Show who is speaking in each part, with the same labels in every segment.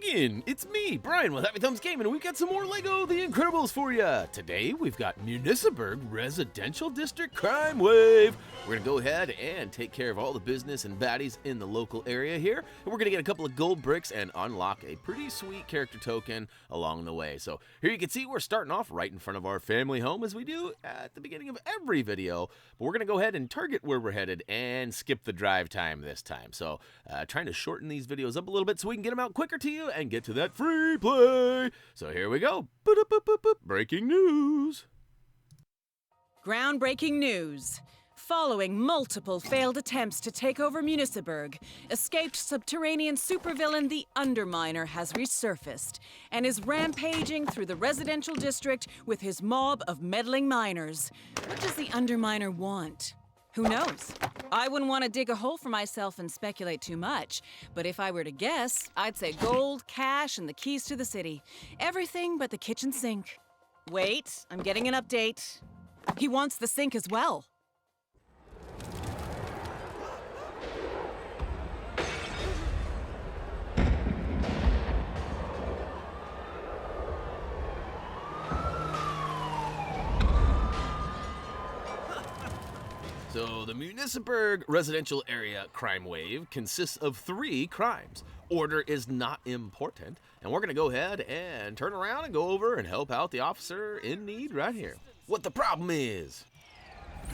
Speaker 1: again, it's me, Brian with HappyThumbsGaming, and we've got some more LEGO The Incredibles for you. Today, we've got Municiberg Residential District Crime Wave. We're going to go ahead and take care of all the business and baddies in the local area here, and we're going to get a couple of gold bricks and unlock a pretty sweet character token along the way. So here you can see we're starting off right in front of our family home, as we do at the beginning of every video, but we're going to go ahead and target where we're headed and skip the drive time this time. So trying to shorten these videos up a little bit so we can get them out quicker to you and get to that free play. So here we go. Breaking news.
Speaker 2: Groundbreaking news. Following multiple failed attempts to take over Municiberg, escaped subterranean supervillain the Underminer has resurfaced and is rampaging through the residential district with his mob of meddling miners. What does the Underminer want? Who knows? I wouldn't want to dig a hole for myself and speculate too much, but if I were to guess, I'd say gold, cash, and the keys to the city. Everything but the kitchen sink. Wait, I'm getting an update. He wants the sink as well.
Speaker 1: So the Municiberg residential area crime wave consists of 3 crimes. Order is not important, and we're going to go ahead and turn around and go over and help out the officer in need right here. What the problem is?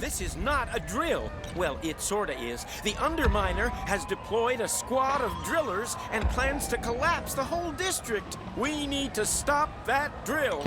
Speaker 3: This is not a drill. Well, it sorta is. The Underminer has deployed a squad of drillers and plans to collapse the whole district. We need to stop that drill.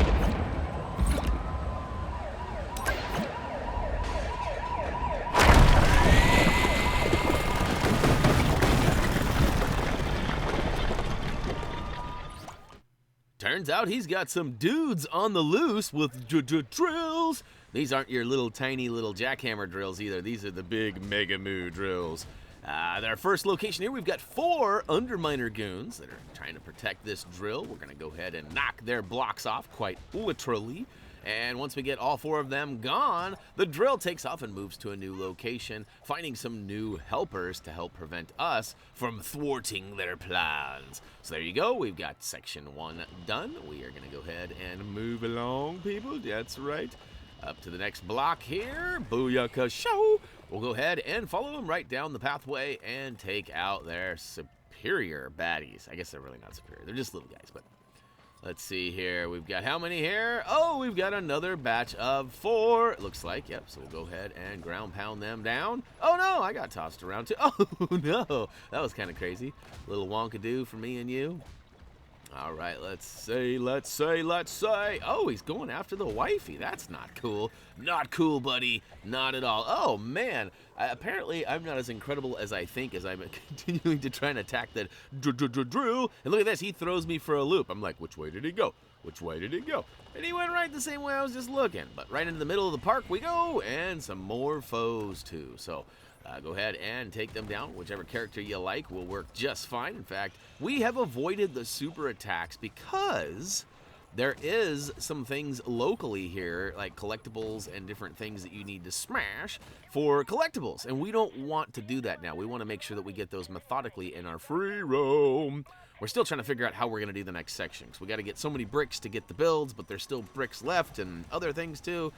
Speaker 1: Turns out he's got some dudes on the loose with drills. These aren't your little tiny little jackhammer drills either. These are the big Mega Moo drills. At our first location here, we've got 4 Underminer goons that are trying to protect this drill. We're going to go ahead and knock their blocks off, quite literally. And once we get all 4 of them gone, the drill takes off and moves to a new location, finding some new helpers to help prevent us from thwarting their plans. So there you go, we've got section 1 done. We are gonna go ahead and move along, people. That's right. Up to the next block here. Booyaka show. We'll go ahead and follow them right down the pathway and take out their superior baddies. I guess they're really not superior. They're just little guys, but let's see here. We've got how many here? Oh, we've got another batch of 4, it looks like. Yep, so we'll go ahead and ground pound them down. Oh, no, I got tossed around too. Oh, no, that was kind of crazy. Little wonkadoo for me and you. All right, let's say. Oh, he's going after the wifey. That's not cool. Not cool, buddy. Not at all. Oh, man. Apparently, I'm not as incredible as I think as I'm continuing to try and attack that drill. And look at this. He throws me for a loop. I'm like, which way did he go? Which way did he go? And he went right the same way I was just looking. But right into the middle of the park we go, and some more foes, too. So go ahead and take them down. Whichever character you like will work just fine. In fact, we have avoided the super attacks because there is some things locally here, like collectibles and different things that you need to smash for collectibles. And we don't want to do that now. We want to make sure that we get those methodically in our free roam. We're still trying to figure out how we're going to do the next section. So we got to get so many bricks to get the builds, but there's still bricks left and other things too.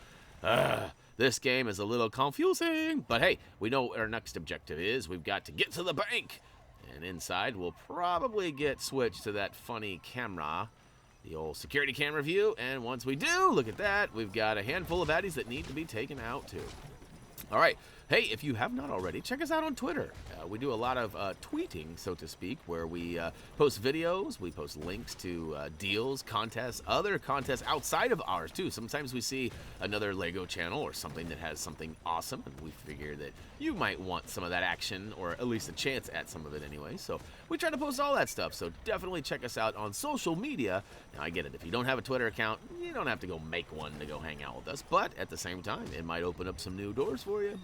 Speaker 1: This game is a little confusing, but hey, we know what our next objective is. We've got to get to the bank, and inside we'll probably get switched to that funny camera, the old security camera view, and once we do, look at that, we've got a handful of baddies that need to be taken out too. All right. Hey, if you have not already, check us out on Twitter. We do a lot of tweeting, so to speak, where we post videos, we post links to deals, contests, other contests outside of ours, too. Sometimes we see another LEGO channel or something that has something awesome, and we figure that you might want some of that action, or at least a chance at some of it anyway. So we try to post all that stuff, so definitely check us out on social media. Now, I get it. If you don't have a Twitter account, you don't have to go make one to go hang out with us, but at the same time, it might open up some new doors for you.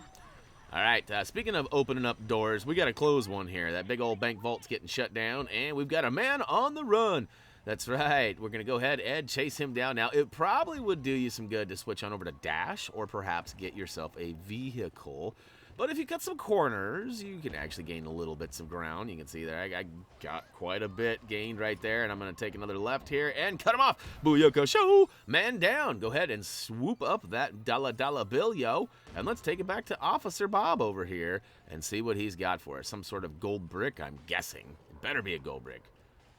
Speaker 1: All right, speaking of opening up doors, we got to close one here. That big old bank vault's getting shut down, and we've got a man on the run. That's right. We're going to go ahead and chase him down. Now, it probably would do you some good to switch on over to Dash or perhaps get yourself a vehicle. But if you cut some corners, you can actually gain a little bits of ground. You can see there, I got quite a bit gained right there. And I'm going to take another left here and cut him off. Booyaka show! Man down. Go ahead and swoop up that dollar bill, yo. And let's take it back to Officer Bob over here and see what he's got for us. Some sort of gold brick, I'm guessing. It better be a gold brick.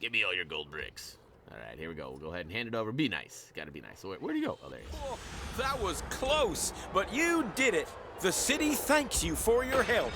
Speaker 1: Give me all your gold bricks. All right, here we go. We'll go ahead and hand it over. Be nice. Got to be nice. So where'd he go? Oh, there he is.
Speaker 3: Oh, that was close, but you did it. The city thanks you for your help.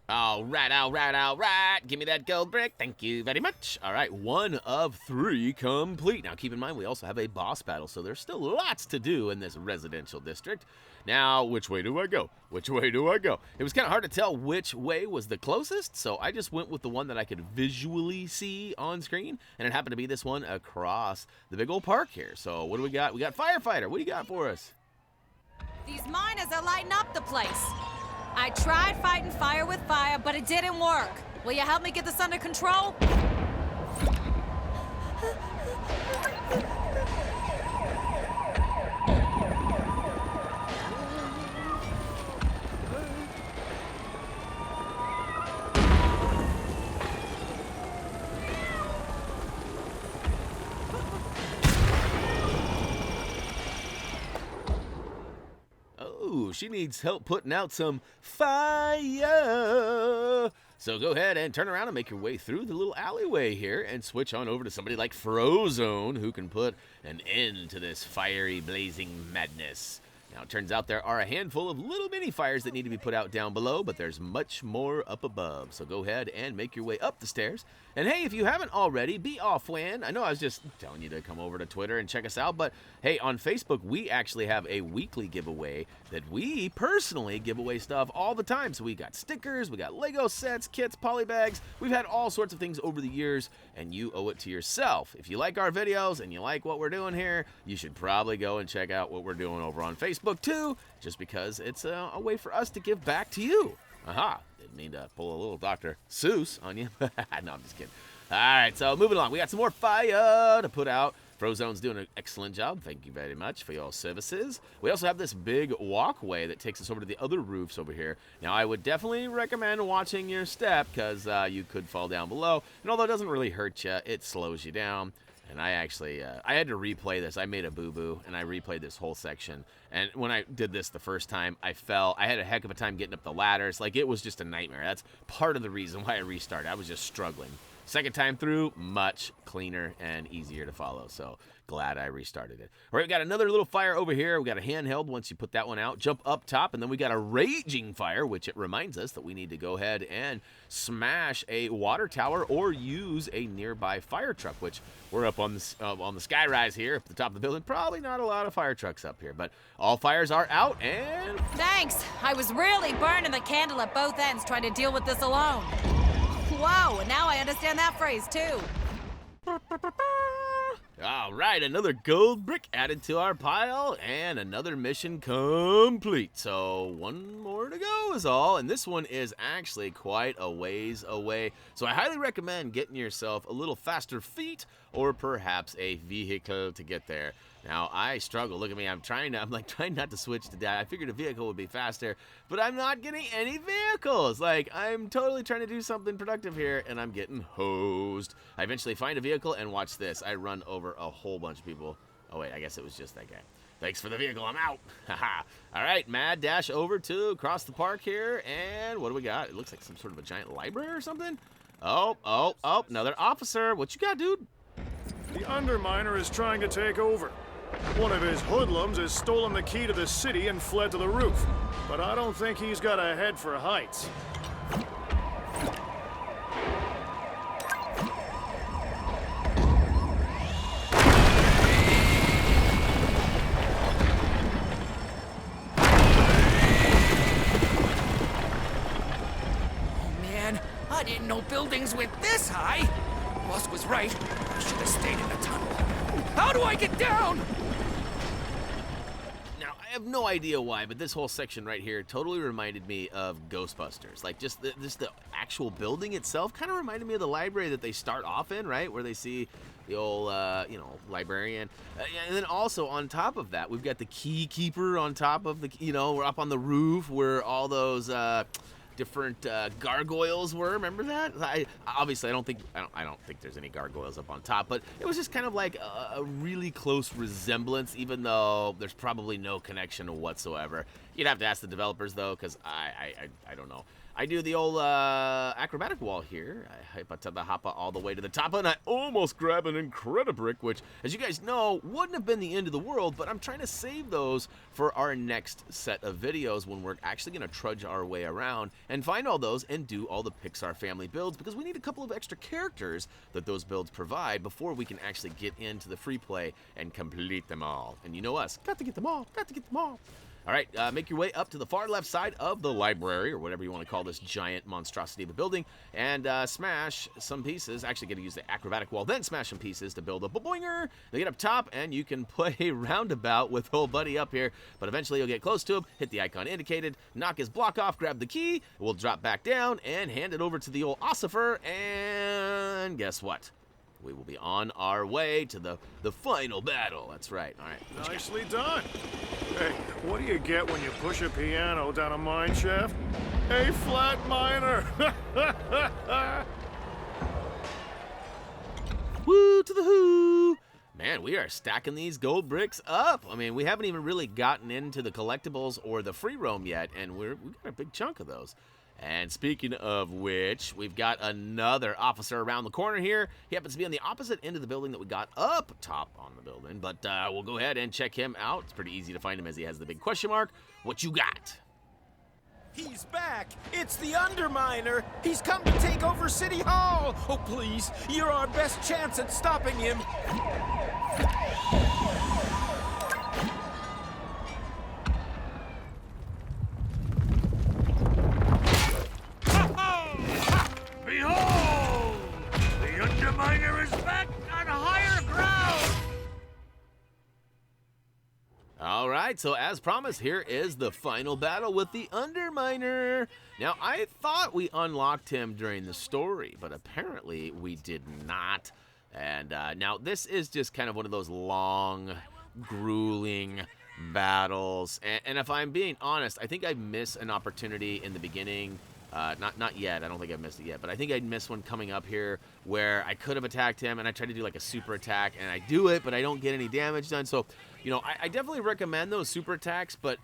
Speaker 1: All right. Give me that gold brick. Thank you very much. All right, 1 of 3 complete. Now, keep in mind, we also have a boss battle, so there's still lots to do in this residential district. Now, which way do I go? Which way do I go? It was kind of hard to tell which way was the closest, so I just went with the one that I could visually see on screen, and it happened to be this one across the big old park here. So what do we got? We got Firefighter. What do you got for us?
Speaker 4: These miners are lighting up the place. I tried fighting fire with fire, but it didn't work. Will you help me get this under control?
Speaker 1: She needs help putting out some fire. So go ahead and turn around and make your way through the little alleyway here and switch on over to somebody like Frozone who can put an end to this fiery blazing madness. Now, it turns out there are a handful of little mini fires that need to be put out down below, but there's much more up above. So go ahead and make your way up the stairs. And hey, if you haven't already, be off when. I know I was just telling you to come over to Twitter and check us out, but hey, on Facebook, we actually have a weekly giveaway that we personally give away stuff all the time. So we got stickers, we got Lego sets, kits, polybags. We've had all sorts of things over the years, and you owe it to yourself. If you like our videos and you like what we're doing here, you should probably go and check out what we're doing over on Facebook too, just because it's a way for us to give back to you. Aha, didn't mean to pull a little Dr. Seuss on you. No, I'm just kidding. All right, so moving along. We got some more fire to put out. Frozone's doing an excellent job. Thank you very much for your services. We also have this big walkway that takes us over to the other roofs over here. Now, I would definitely recommend watching your step because you could fall down below. And although it doesn't really hurt you, it slows you down. And I actually, I had to replay this. I made a boo-boo, and I replayed this whole section. And when I did this the first time, I fell. I had a heck of a time getting up the ladders. Like, it was just a nightmare. That's part of the reason why I restarted. I was just struggling. Second time through, much cleaner and easier to follow. So glad I restarted it. All right, we got another little fire over here. We got a handheld once you put that one out. Jump up top, and then we got a raging fire, which it reminds us that we need to go ahead and smash a water tower or use a nearby fire truck, which we're up on the skyrise here at the top of the building. Probably not a lot of fire trucks up here, but all fires are out, and
Speaker 4: Thanks. I was really burning the candle at both ends trying to deal with this alone. Wow, and now I understand that phrase too.
Speaker 1: all right, another gold brick added to our pile, and another mission complete. So one more to go is all, and this one is actually quite a ways away. So I highly recommend getting yourself a little faster feet or perhaps a vehicle to get there. Now, I struggle. Look at me. I'm trying not to switch to that. I figured a vehicle would be faster, but I'm not getting any vehicles. Like, I'm totally trying to do something productive here, and I'm getting hosed. I eventually find a vehicle, and watch this. I run over a whole bunch of people. Oh, wait, I guess it was just that guy. Thanks for the vehicle. I'm out. Haha. All right, mad dash over to across the park here, and what do we got? It looks like some sort of a giant library or something. Oh, another officer. What you got, dude?
Speaker 5: The Underminer is trying to take over. One of his hoodlums has stolen the key to the city and fled to the roof. But I don't think he's got a head for heights.
Speaker 6: Oh man, I didn't know buildings went this high. Boss was right. I should have stayed in the tunnel. How do I get down?
Speaker 1: Now, have no idea why, but this whole section right here totally reminded me of Ghostbusters. Like, just the actual building itself kind of reminded me of the library that they start off in, right? Where they see the old, librarian. And then also on top of that, we've got the key keeper on top of the, we're up on the roof where all those different gargoyles were. Remember that? Obviously, I don't think there's any gargoyles up on top, but it was just kind of like a really close resemblance, even though there's probably no connection whatsoever. You'd have to ask the developers though, because I don't know. I do the old acrobatic wall here. I hoppa all the way to the top, and I almost grab an Incredibrick, which, as you guys know, wouldn't have been the end of the world, but I'm trying to save those for our next set of videos when we're actually going to trudge our way around and find all those and do all the Pixar family builds, because we need a couple of extra characters that those builds provide before we can actually get into the free play and complete them all. And you know us, got to get them all, got to get them all. All right, make your way up to the far left side of the library, or whatever you want to call this giant monstrosity of a building, and smash some pieces. Actually, got to use the acrobatic wall, then smash some pieces to build a boinger. They get up top, and you can play roundabout with old buddy up here, but eventually you'll get close to him, hit the icon indicated, knock his block off, grab the key, we'll drop back down, and hand it over to the old ossifer, and guess what? We will be on our way to the final battle. That's right. All right.
Speaker 5: Nicely done. Hey, what do you get when you push a piano down a mine shaft? A flat minor.
Speaker 1: Woo to the who! Man, we are stacking these gold bricks up. I mean, we haven't even really gotten into the collectibles or the free roam yet, and we've got a big chunk of those. And speaking of which, we've got another officer around the corner here. He happens to be on the opposite end of the building that we got up top on the building, but we'll go ahead and check him out. It's pretty easy to find him as he has the big question mark. What you got?
Speaker 3: He's back! It's the Underminer! He's come to take over City Hall! Oh, please, you're our best chance at stopping him!
Speaker 6: Behold! The Underminer is back on higher ground!
Speaker 1: All right, so as promised, here is the final battle with the Underminer. Now, I thought we unlocked him during the story, but apparently we did not. And now this is just kind of one of those long, grueling battles. And if I'm being honest, I think I missed an opportunity in the beginning. Not yet. I don't think I've missed it yet. But I think I'd missed one coming up here where I could have attacked him, and I tried to do like a super attack, and I do it, but I don't get any damage done. So, I definitely recommend those super attacks, but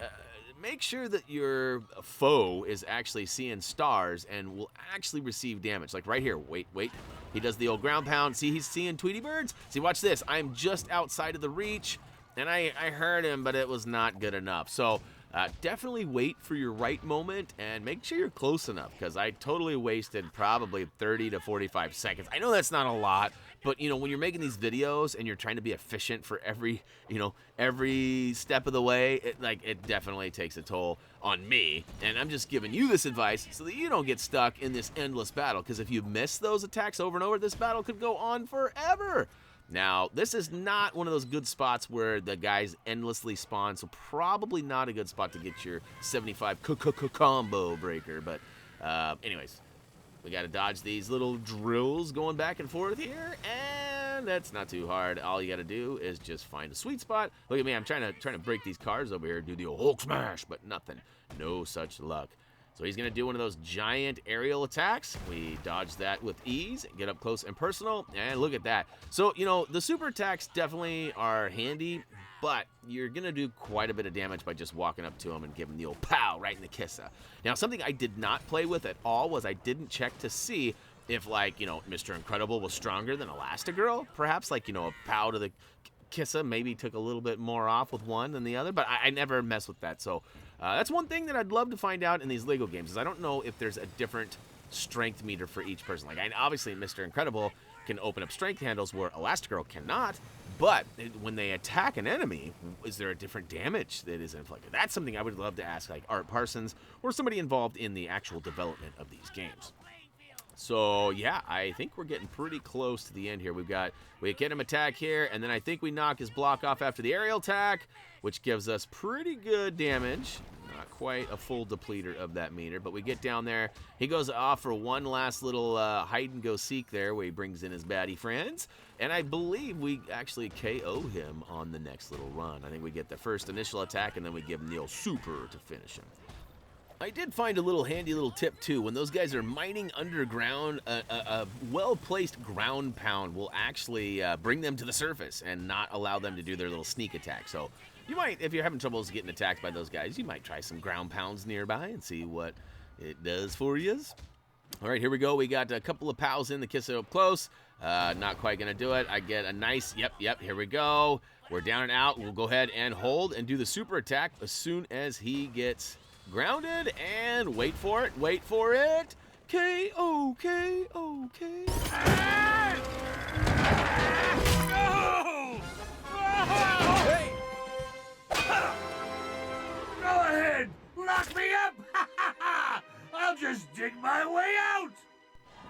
Speaker 1: make sure that your foe is actually seeing stars and will actually receive damage. Like right here. Wait. He does the old ground pound. See, he's seeing Tweety birds. See, watch this. I'm just outside of the reach, and I heard him, but it was not good enough. So definitely wait for your right moment and make sure you're close enough, because I totally wasted probably 30 to 45 seconds. I know that's not a lot, but when you're making these videos and you're trying to be efficient for every step of the way, it definitely takes a toll on me. And I'm just giving you this advice so that you don't get stuck in this endless battle, because if you miss those attacks over and over, this battle could go on forever. Now, this is not one of those good spots where the guys endlessly spawn, so probably not a good spot to get your 75 combo breaker. But anyways, we got to dodge these little drills going back and forth here, and that's not too hard. All you got to do is just find a sweet spot. Look at me, I'm trying to break these cars over here, do the old Hulk smash, but nothing. No such luck. So he's going to do one of those giant aerial attacks. We dodge that with ease, get up close and personal, and look at that. So, the super attacks definitely are handy, but you're going to do quite a bit of damage by just walking up to him and giving the old pow right in the kissa. Now, something I did not play with at all was I didn't check to see if, Mr. Incredible was stronger than Elastigirl. Perhaps, a pow to the kissa maybe took a little bit more off with one than the other, but I never mess with that. So that's one thing that I'd love to find out in these Lego games, is I don't know if there's a different strength meter for each person. Obviously Mr. Incredible can open up strength handles where Elastigirl cannot, but when they attack an enemy, is there a different damage that is inflicted? That's something I would love to ask Art Parsons or somebody involved in the actual development of these games. So, yeah, I think we're getting pretty close to the end here. We get him attack here, and then I think we knock his block off after the aerial attack. which gives us pretty good damage. Not quite a full depleter of that meter, but we get down there. He goes off for one last little hide-and-go-seek there where he brings in his baddie friends. And I believe we actually KO him on the next little run. I think we get the first initial attack, and then we give him the old super to finish him. I did find a little handy little tip, too. When those guys are mining underground, a well-placed ground pound will actually bring them to the surface and not allow them to do their little sneak attack. So you might, if you're having troubles getting attacked by those guys, you might try some ground pounds nearby and see what it does for you. All right, here we go. We got a couple of pals in the kiss it up close. Not quite going to do it. I get a nice, yep, here we go. We're down and out. We'll go ahead and hold and do the super attack as soon as he gets grounded. And wait for it, KO, KO, KO.
Speaker 6: Hey! Go ahead! Lock me up! I'll just dig my way out!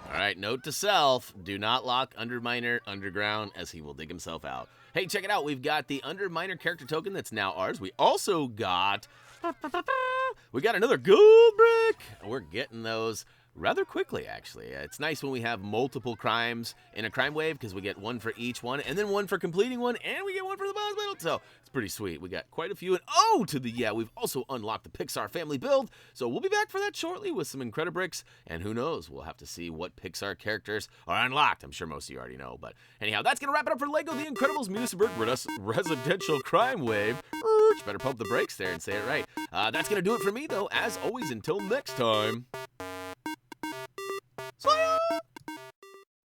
Speaker 1: All right, note to self, do not lock Underminer underground as he will dig himself out. Hey, check it out. We've got the Underminer character token that's now ours. We also got another gold brick. We're getting those rather quickly, actually. It's nice when we have multiple crimes in a crime wave because we get one for each one, and then one for completing one, and we get one for the boss battle. So it's pretty sweet. We got quite a few. And we've also unlocked the Pixar family build. So we'll be back for that shortly with some Incredibricks, and who knows, we'll have to see what Pixar characters are unlocked. I'm sure most of you already know, but anyhow, that's going to wrap it up for LEGO The Incredibles Municiberg Residential Crime Wave. Better pump the brakes there and say it right. That's going to do it for me, though. As always, until next time.